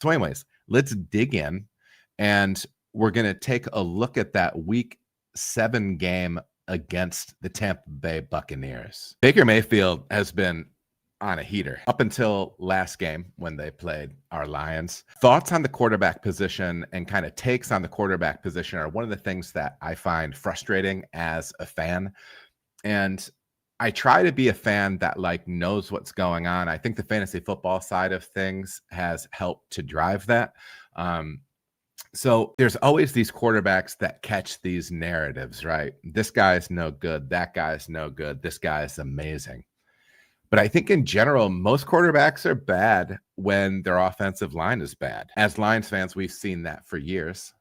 So anyways, let's dig in, and we're going to take a look at that week 7 game against the Tampa Bay Buccaneers. Baker Mayfield has been on a heater up until last game when they played our Lions. Thoughts on the quarterback position and kind of takes on the quarterback position are one of the things that I find frustrating as a fan. And I try to be a fan that knows what's going on. I think the fantasy football side of things has helped to drive that. So there's always these quarterbacks that catch these narratives, right? This guy's no good. That guy's no good. This guy's amazing. But I think in general, most quarterbacks are bad when their offensive line is bad. As Lions fans, we've seen that for years.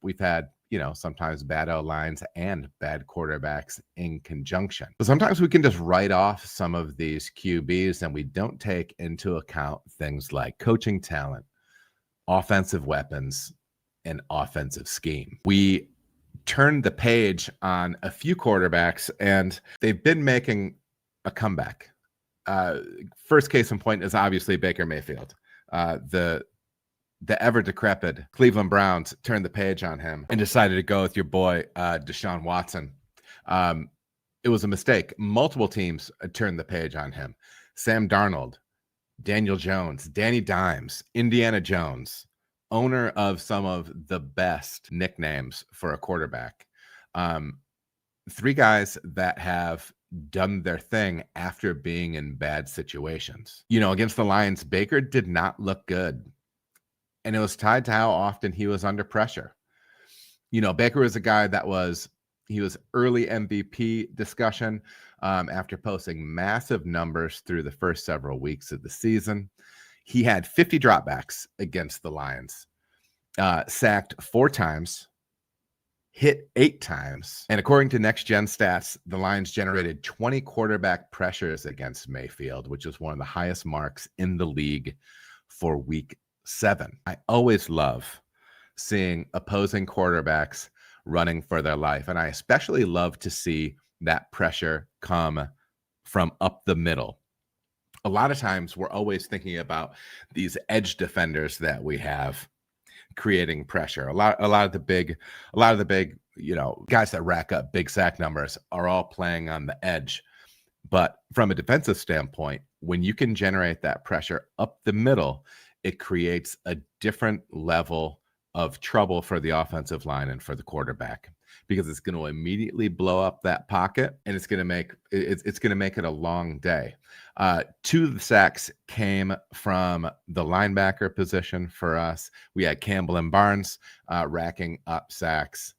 We've had, sometimes bad O-lines and bad quarterbacks in conjunction. But sometimes we can just write off some of these QBs and we don't take into account things like coaching talent, offensive weapons, and offensive scheme. We turned the page on a few quarterbacks and they've been making a comeback. First case in point is obviously Baker Mayfield. The ever decrepit Cleveland Browns turned the page on him and decided to go with your boy Deshaun Watson. It was a mistake. Multiple teams turned the page on him. Sam Darnold, Daniel Jones, Danny Dimes, Indiana Jones, owner of some of the best nicknames for a quarterback. 3 guys that have done their thing after being in bad situations. Against the Lions, Baker did not look good. And it was tied to how often he was under pressure. Baker was a guy that was early MVP discussion after posting massive numbers through the first several weeks of the season. He had 50 dropbacks against the Lions, sacked 4 times, hit 8 times. And according to Next Gen Stats, the Lions generated 20 quarterback pressures against Mayfield, which is one of the highest marks in the league for week 7. I always love seeing opposing quarterbacks running for their life. And I especially love to see that pressure come from up the middle. A lot of times we're always thinking about these edge defenders that we have creating pressure. A lot of the big, guys that rack up big sack numbers are all playing on the edge. But from a defensive standpoint, when you can generate that pressure up the middle, it creates a different level of trouble for the offensive line and for the quarterback, because it's going to immediately blow up that pocket and it's going to make it a long day. 2 of the sacks came from the linebacker position for us. We had Campbell and Barnes racking up sacks.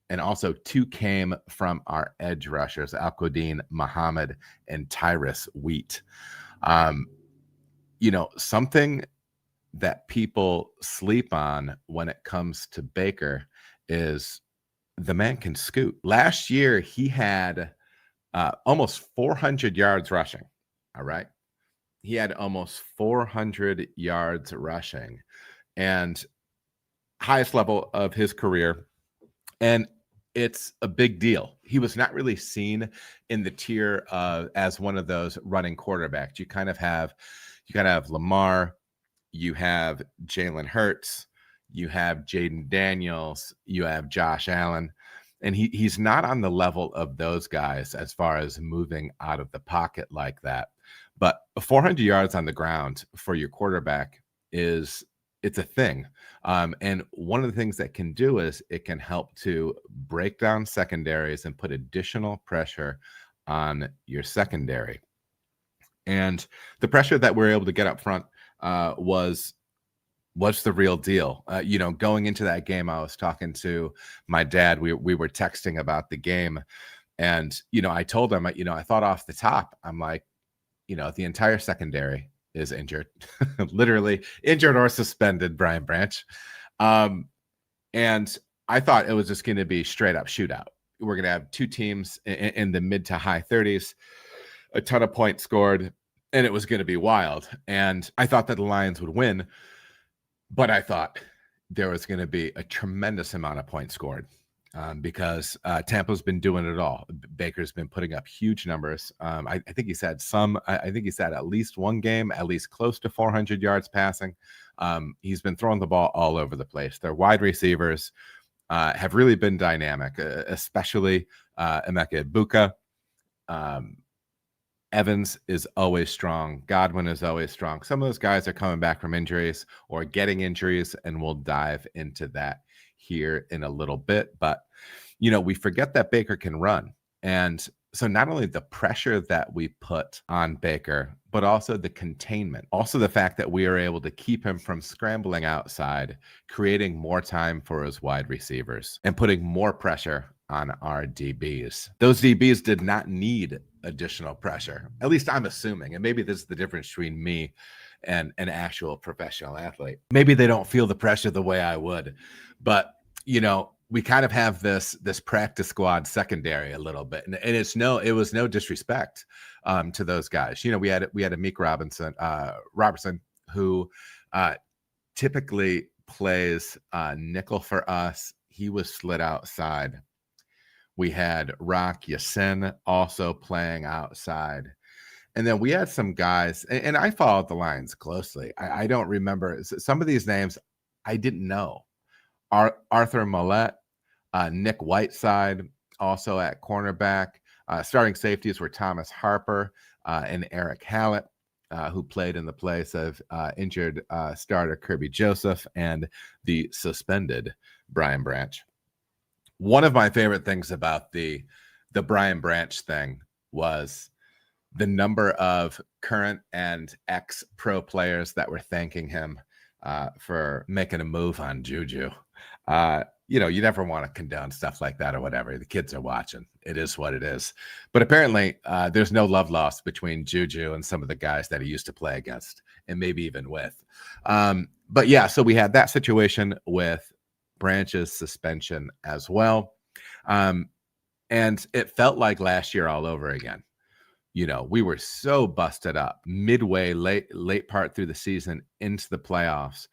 And also 2 came from our edge rushers, Al-Quadin Muhammad and Tyrus Wheat. Something that people sleep on when it comes to Baker is the man can scoot. Last year, he had almost 400 yards rushing. All right. He had almost 400 yards rushing and highest level of his career. And it's a big deal. He was not really seen in the tier as one of those running quarterbacks. You kind of have Lamar, you have Jalen Hurts, you have Jaden Daniels, you have Josh Allen, and he's not on the level of those guys as far as moving out of the pocket like that. But 400 yards on the ground for your quarterback it's a thing. And one of the things that can do is it can help to break down secondaries and put additional pressure on your secondary. And the pressure that we're able to get up front was the real deal. Going into that game, I was talking to my dad. We were texting about the game, and I told him, I thought off the top, I'm like, the entire secondary is injured, literally injured or suspended, Brian Branch. And I thought it was just going to be straight up shootout. We're going to have 2 teams in the mid to high 30s, a ton of points scored, and it was going to be wild. And I thought that the Lions would win, but I thought there was going to be a tremendous amount of points scored because Tampa's been doing it all. Baker's been putting up huge numbers. I think he said at least one game, at least close to 400 yards passing. He's been throwing the ball all over the place. Their wide receivers have really been dynamic, especially Emeka Egbuka. Evans is always strong. Godwin is always strong. Some of those guys are coming back from injuries or getting injuries, and we'll dive into that here in a little bit. But, we forget that Baker can run. And so not only the pressure that we put on Baker, but also the containment, also the fact that we are able to keep him from scrambling outside, creating more time for his wide receivers and putting more pressure on our DBs. Those DBs did not need additional pressure. At least I'm assuming. And maybe this is the difference between me and an actual professional athlete. Maybe they don't feel the pressure the way I would. But, we kind of have this practice squad secondary a little bit. And it was no disrespect to those guys. We had a Meek Robertson who typically plays nickel for us. He was slid outside. We had Rock Yasin also playing outside. And then we had some guys, and I followed the Lions closely. I don't remember some of these names I didn't know. Arthur Millette, Nick Whiteside, also at cornerback. Starting safeties were Thomas Harper and Eric Hallett, who played in the place of injured starter Kirby Joseph and the suspended Brian Branch. One of my favorite things about the Brian Branch thing was the number of current and ex-pro players that were thanking him for making a move on Juju. You never want to condone stuff like that or whatever. The kids are watching. It is what it is. But apparently, there's no love lost between Juju and some of the guys that he used to play against and maybe even with. But yeah, so we had that situation with Branch's suspension as well. And it felt like last year all over again. We were so busted up midway, late part through the season into the playoffs.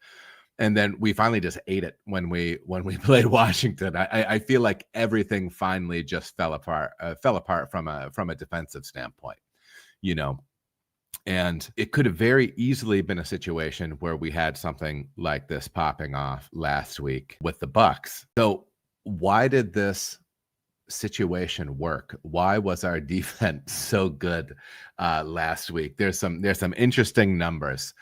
And then we finally just ate it when we played Washington. I feel like everything finally just fell apart from a defensive standpoint, and it could have very easily been a situation where we had something like this popping off last week with the Bucs. So why did this situation work? Why was our defense so good last week? There's some interesting numbers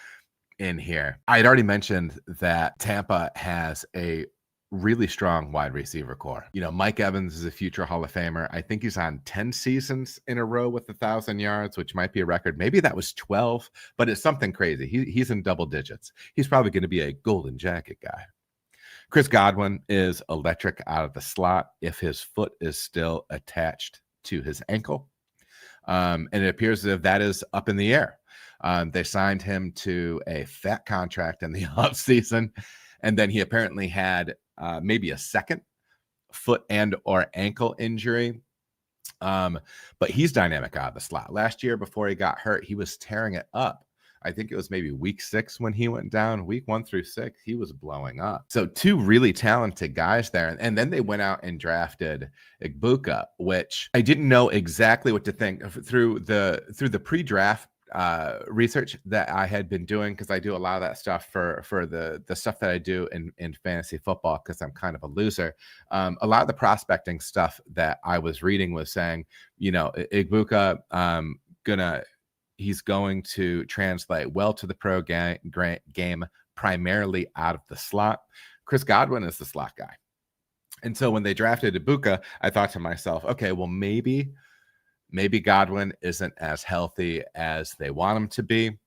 in here. I had already mentioned that Tampa has a really strong wide receiver core. Mike Evans is a future Hall of Famer. I think he's on 10 seasons in a row with 1,000 yards, which might be a record. Maybe that was 12, but it's something crazy. He's in double digits. He's probably going to be a golden jacket guy. Chris Godwin is electric out of the slot if his foot is still attached to his ankle. And it appears as if that is up in the air. They signed him to a fat contract in the offseason, and then he apparently had maybe a second foot and or ankle injury. But he's dynamic out of the slot. Last year, before he got hurt, he was tearing it up. I think it was maybe week 6 when he went down. Week 1 through 6, he was blowing up. So 2 really talented guys there. And then they went out and drafted Egbuka, which I didn't know exactly what to think through the pre-draft research that I had been doing, because I do a lot of that stuff for the stuff that I do in fantasy football, because I'm kind of a loser. A lot of the stuff that I was reading was saying, Egbuka he's going to translate well to the pro game, primarily out of the slot. Chris Godwin is the slot guy. And so when they drafted Egbuka, I thought to myself, okay, well, maybe Godwin isn't as healthy as they want him to be.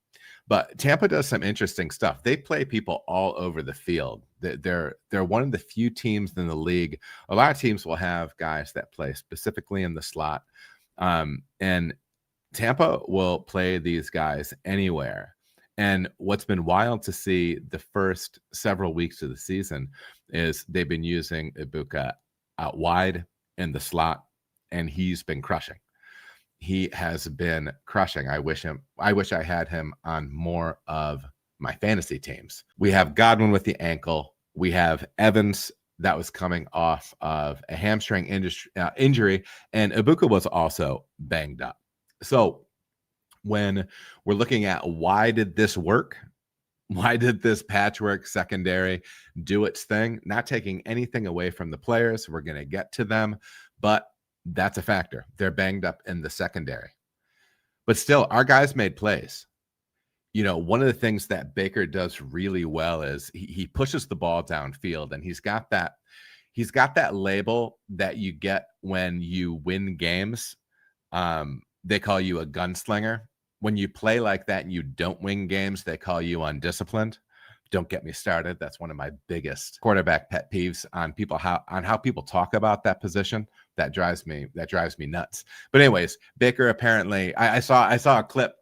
But Tampa does some interesting stuff. They play people all over the field. They're one of the few teams in the league. A lot of teams will have guys that play specifically in the slot. And Tampa will play these guys anywhere. And what's been wild to see the first several weeks of the season is they've been using Egbuka out wide in the slot, and he's been crushing. He has been crushing. I wish I had him on more of my fantasy teams. We have Godwin with the ankle. We have Evans that was coming off of a hamstring injury, and Egbuka was also banged up. So when we're looking at why did this work, Why did this patchwork secondary do its thing? Not taking anything away from the players. We're going to get to them, but that's a factor. They're banged up in the secondary. But still, our guys made plays. One of the things that Baker does really well is he pushes the ball downfield, and he's got that label that you get when you win games. They call you a gunslinger. When you play like that and you don't win games, they call you undisciplined. Don't get me started. That's one of my biggest quarterback pet peeves on how people talk about that position. That drives me nuts. But anyways, Baker apparently, I saw a clip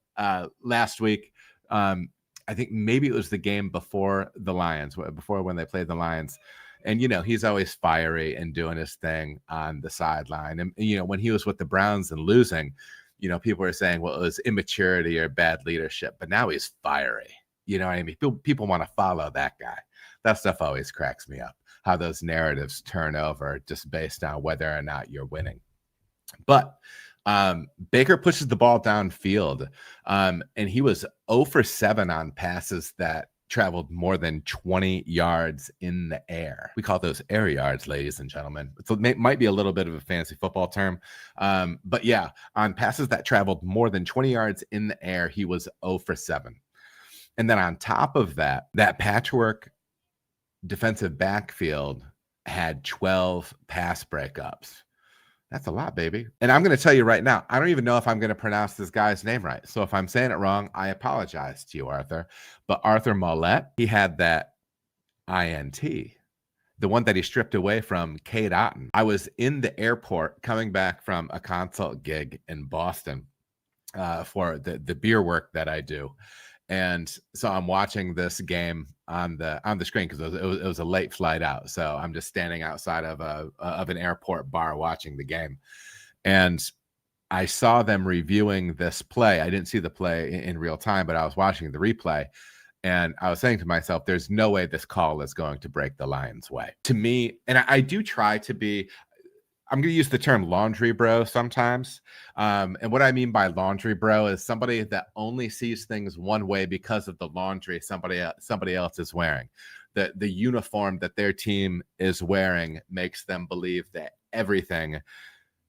last week. I think maybe it was the game before the Lions, before when they played the Lions. And, he's always fiery and doing his thing on the sideline. And, when he was with the Browns and losing, people were saying, well, it was immaturity or bad leadership. But now he's fiery. You know what I mean? People want to follow that guy. That stuff always cracks me up, how those narratives turn over just based on whether or not you're winning. But Baker pushes the ball downfield, and he was 0 for 7 on passes that traveled more than 20 yards in the air. We call those air yards, ladies and gentlemen. It might be a little bit of a fancy football term. But yeah, on passes that traveled more than 20 yards in the air, he was 0 for 7. And then on top of that patchwork defensive backfield had 12 pass breakups. That's a lot, baby. And I'm going to tell you right now, I don't even know if I'm going to pronounce this guy's name right. So if I'm saying it wrong, I apologize to you, Arthur. But Arthur Mollett, he had that INT, the one that he stripped away from Kate Otten. I was in the airport coming back from a consult gig in Boston for the beer work that I do. And so I'm watching this game on the screen because it was a late flight out. So I'm just standing outside of an airport bar watching the game. And I saw them reviewing this play. I didn't see the play in real time, but I was watching the replay. And I was saying to myself, there's no way this call is going to break the Lions' way. To me, and I do try to be, I'm going to use the term laundry bro sometimes. And what I mean by laundry bro is somebody that only sees things one way because of the laundry somebody else is wearing. The uniform that their team is wearing makes them believe that everything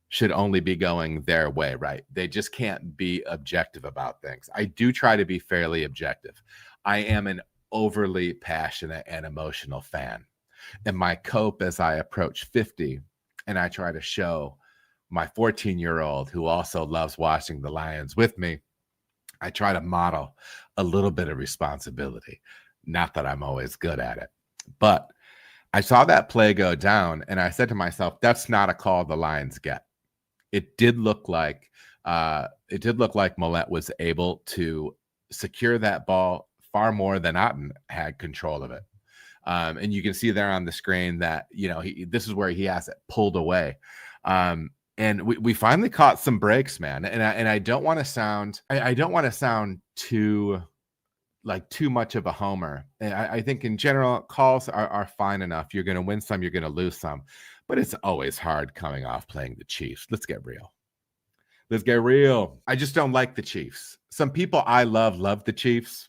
should only be going their way, right? They just can't be objective about things. I do try to be fairly objective. I am an overly passionate and emotional fan. And my cope as I approach 50, and I try to show my 14-year-old who also loves watching the Lions with me, I try to model a little bit of responsibility. Not that I'm always good at it. But I saw that play go down, and I said to myself, that's not a call the Lions get. It did look like Mollett was able to secure that ball far more than Otten had control of it. And you can see there on the screen that, this is where he has it pulled away. And we finally caught some breaks, man. And I don't want to sound, too much of a homer. And I think in general, calls are fine enough. You're going to win some, you're going to lose some, but it's always hard coming off playing the Chiefs. Let's get real. I just don't like the Chiefs. Some people I love the Chiefs,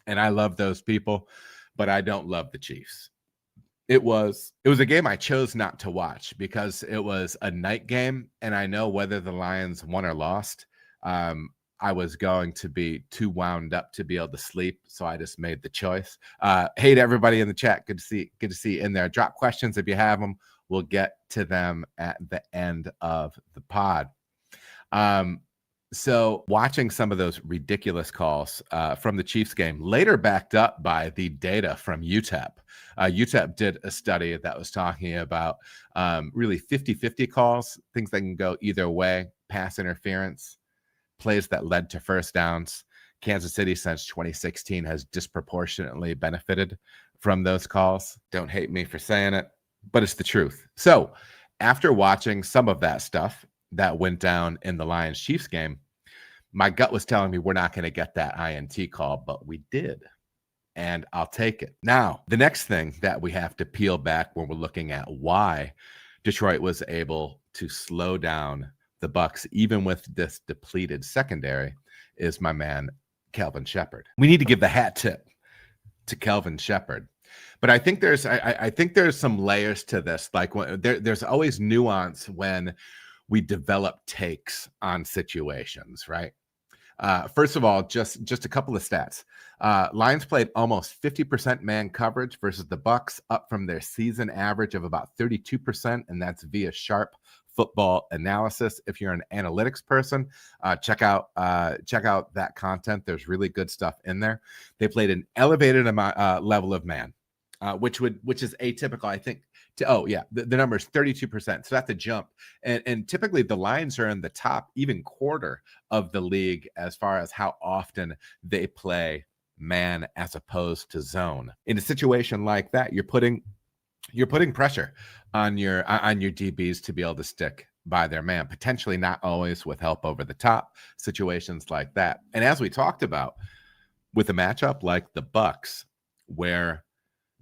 and I love those people, but I don't love the Chiefs. It was a game I chose not to watch because it was a night game, and I know whether the Lions won or lost, I was going to be too wound up to be able to sleep, so I just made the choice. Hey to everybody in the chat, good to see you in there. Drop questions if you have them. We'll get to them at the end of the pod. So watching some of those ridiculous calls from the Chiefs game, later backed up by the data from UTEP. UTEP did a study that was talking about really 50-50 calls, things that can go either way, pass interference, plays that led to first downs. Kansas City since 2016 has disproportionately benefited from those calls. Don't hate me for saying it, but it's the truth. So after watching some of that stuff that went down in the Lions-Chiefs game, my gut was telling me we're not going to get that INT call, but we did, and I'll take it. Now, the next thing that we have to peel back when we're looking at why Detroit was able to slow down the Bucs, even with this depleted secondary, is my man, Kelvin Sheppard. We need to give the hat tip to Kelvin Sheppard. But I think there's some layers to this. Like there's always nuance when we develop takes on situations, right? First of all, just a couple of stats. Lions played almost 50% man coverage versus the Bucs, up from their season average of about 32%, and that's via Sharp Football Analysis. If you're an analytics person, check out that content. There's really good stuff in there. They played an elevated level of man, which is atypical, I think. The number is 32%. So that's a jump. And typically the Lions are in the top even quarter of the league as far as how often they play man as opposed to zone. In a situation like that, you're putting pressure on your DBs to be able to stick by their man, potentially not always with help over the top, situations like that. And as we talked about with a matchup like the Bucs, where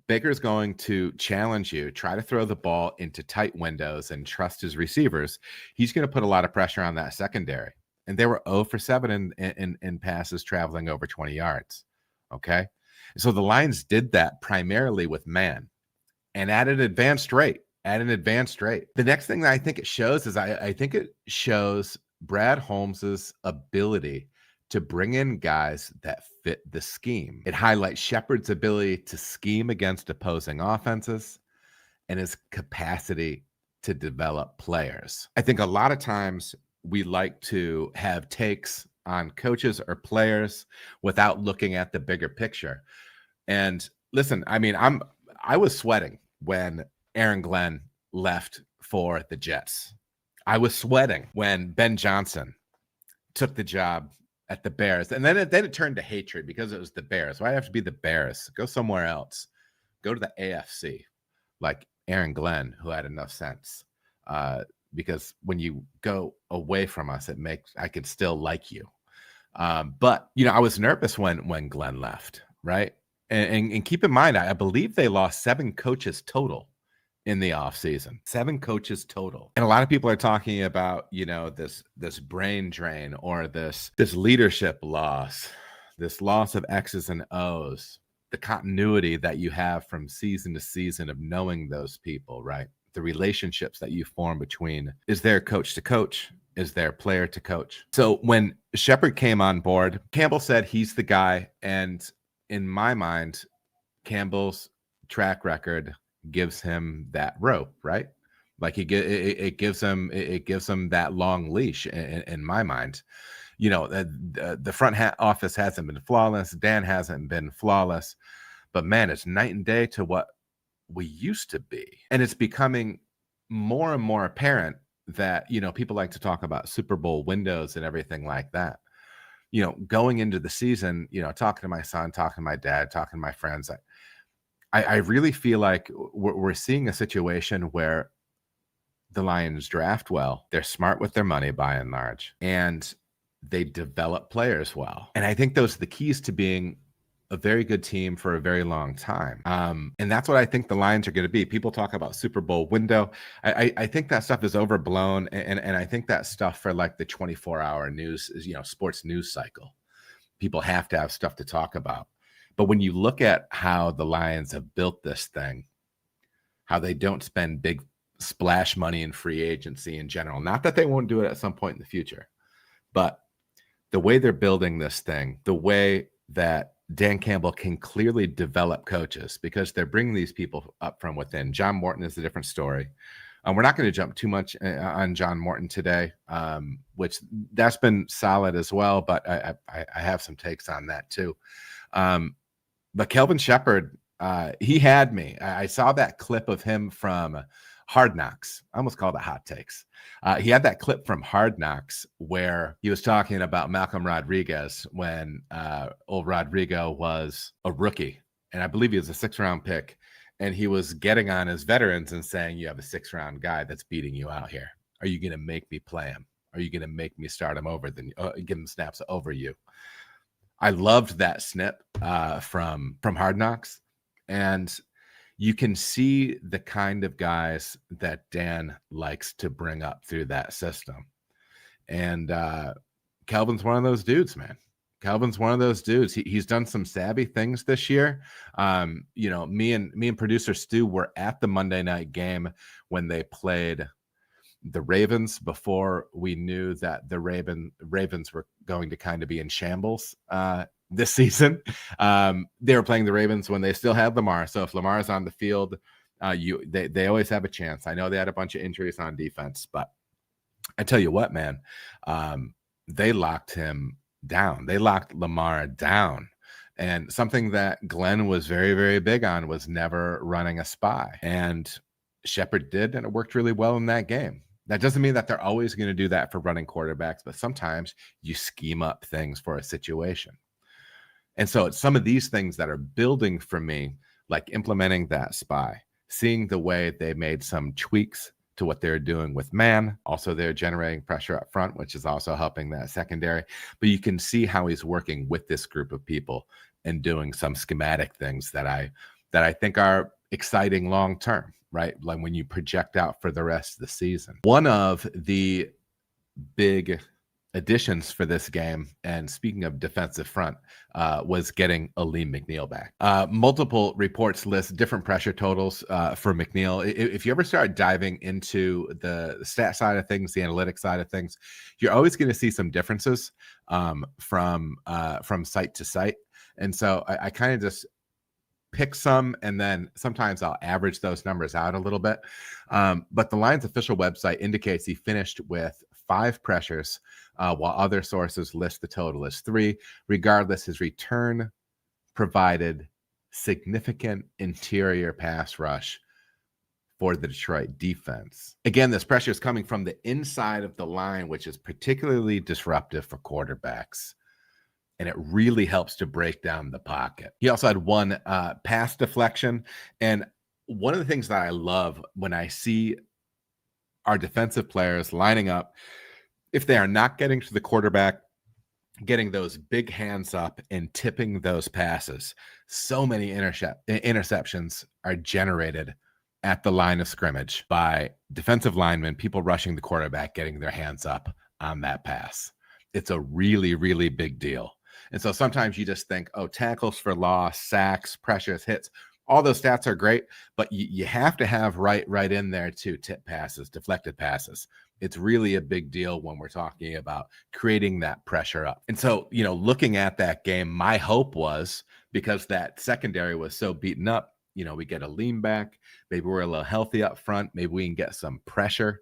Baker's going to challenge you, try to throw the ball into tight windows and trust his receivers, he's going to put a lot of pressure on that secondary. And they were 0 for 7 in passes traveling over 20 yards. Okay. So the Lions did that primarily with man and at an advanced rate. The next thing that I think it shows is I think it shows Brad Holmes's ability to bring in guys that fit the scheme. It highlights Sheppard's ability to scheme against opposing offenses and his capacity to develop players. I think a lot of times we like to have takes on coaches or players without looking at the bigger picture. And listen, I mean, I was sweating when Aaron Glenn left for the Jets. I was sweating when Ben Johnson took the job at the Bears. And then it turned to hatred because it was the Bears. Why have to be the Bears? Go somewhere else. Go to the AFC, like Aaron Glenn, who had enough sense. Because when you go away from us, I could still like you. But I was nervous when Glenn left, right? And keep in mind, I believe they lost 7 coaches total in the offseason. 7 coaches total. And a lot of people are talking about, this brain drain or this leadership loss, this loss of X's and O's, the continuity that you have from season to season of knowing those people, right? The relationships that you form between, is there coach to coach? Is there player to coach? So when Sheppard came on board, Campbell said he's the guy. And in my mind, Campbell's track record gives him that rope, right? Like it gives him that long leash in my mind. The front office hasn't been flawless. Dan hasn't been flawless, but man, it's night and day to what we used to be. And it's becoming more and more apparent that, people like to talk about Super Bowl windows and everything like that. Going into the season, talking to my son, talking to my dad, talking to my friends, I really feel like we're seeing a situation where the Lions draft well. They're smart with their money by and large, and they develop players well. And I think those are the keys to being a very good team for a very long time. And that's what I think the Lions are going to be. People talk about Super Bowl window. I think that stuff is overblown. And I think that stuff for like the 24-hour news is, sports news cycle. People have to have stuff to talk about. But when you look at how the Lions have built this thing, how they don't spend big splash money in free agency in general, not that they won't do it at some point in the future, but the way they're building this thing, the way that Dan Campbell can clearly develop coaches because they're bringing these people up from within. John Morton is a different story. We're not going to jump too much on John Morton today, which that's been solid as well, but I have some takes on that too. But Kelvin Sheppard, he had me. I saw that clip of him from Hard Knocks. I almost called it Hot Takes. He had that clip from Hard Knocks where he was talking about Malcolm Rodriguez when old Rodrigo was a rookie. And I believe he was a 6th-round pick. And he was getting on his veterans and saying, you have a 6th-round guy that's beating you out here. Are you going to make me play him? Are you going to make me start him over, give him snaps over you? I loved that snip from Hard Knocks. And you can see the kind of guys that Dan likes to bring up through that system. And Kelvin's one of those dudes, man. Kelvin's one of those dudes. He's done some savvy things this year. Me and producer Stu were at the Monday night game when they played the Ravens before we knew that the Ravens were going to kind of be in shambles this season. They were playing the Ravens when they still had Lamar. So if Lamar's on the field, they always have a chance. I know they had a bunch of injuries on defense, but I tell you what, man, they locked him down. They locked Lamar down. And something that Glenn was very, very big on was never running a spy. And Sheppard did, and it worked really well in that game. That doesn't mean that they're always going to do that for running quarterbacks, but sometimes you scheme up things for a situation. And so it's some of these things that are building for me, like implementing that spy, seeing the way they made some tweaks to what they're doing with man. Also, they're generating pressure up front, which is also helping that secondary. But you can see how he's working with this group of people and doing some schematic things that I think are exciting long term, right? Like when you project out for the rest of the season. One of the big additions for this game, and speaking of defensive front, was getting Aleem McNeill back. Multiple reports list different pressure totals for McNeill. If you ever start diving into the stat side of things, the analytics side of things, you're always going to see some differences from site to site. And so I kind of just pick some, and then sometimes I'll average those numbers out a little bit. But the Lions official website indicates he finished with 5 pressures, while other sources list the total as 3. Regardless, his return provided significant interior pass rush for the Detroit defense. Again, this pressure is coming from the inside of the line, which is particularly disruptive for quarterbacks. And it really helps to break down the pocket. He also had 1 pass deflection. And one of the things that I love when I see our defensive players lining up, if they are not getting to the quarterback, getting those big hands up and tipping those passes, so many interceptions are generated at the line of scrimmage by defensive linemen, people rushing the quarterback, getting their hands up on that pass. It's a really, really big deal. And so sometimes you just think, oh, tackles for loss, sacks, pressures, hits, all those stats are great, but you have to have right in there too, tip passes, deflected passes. It's really a big deal when we're talking about creating that pressure up. And so, looking at that game, my hope was, because that secondary was so beaten up, we get a lean back, maybe we're a little healthy up front, maybe we can get some pressure.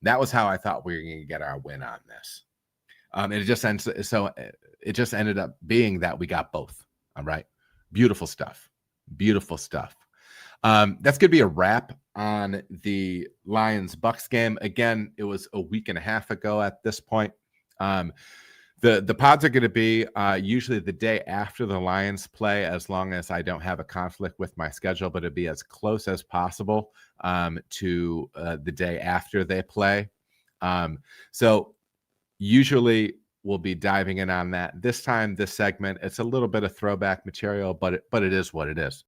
That was how I thought we were going to get our win on this. And it just ended up being that we got both. All right. Beautiful stuff. Beautiful stuff. That's going to be a wrap on the Lions Bucs game. Again, it was a week and a half ago at this point. The pods are going to be usually the day after the Lions play, as long as I don't have a conflict with my schedule, but it'd be as close as possible to the day after they play. So usually we'll be diving in on that. This time, this segment, it's a little bit of throwback material, but it is what it is.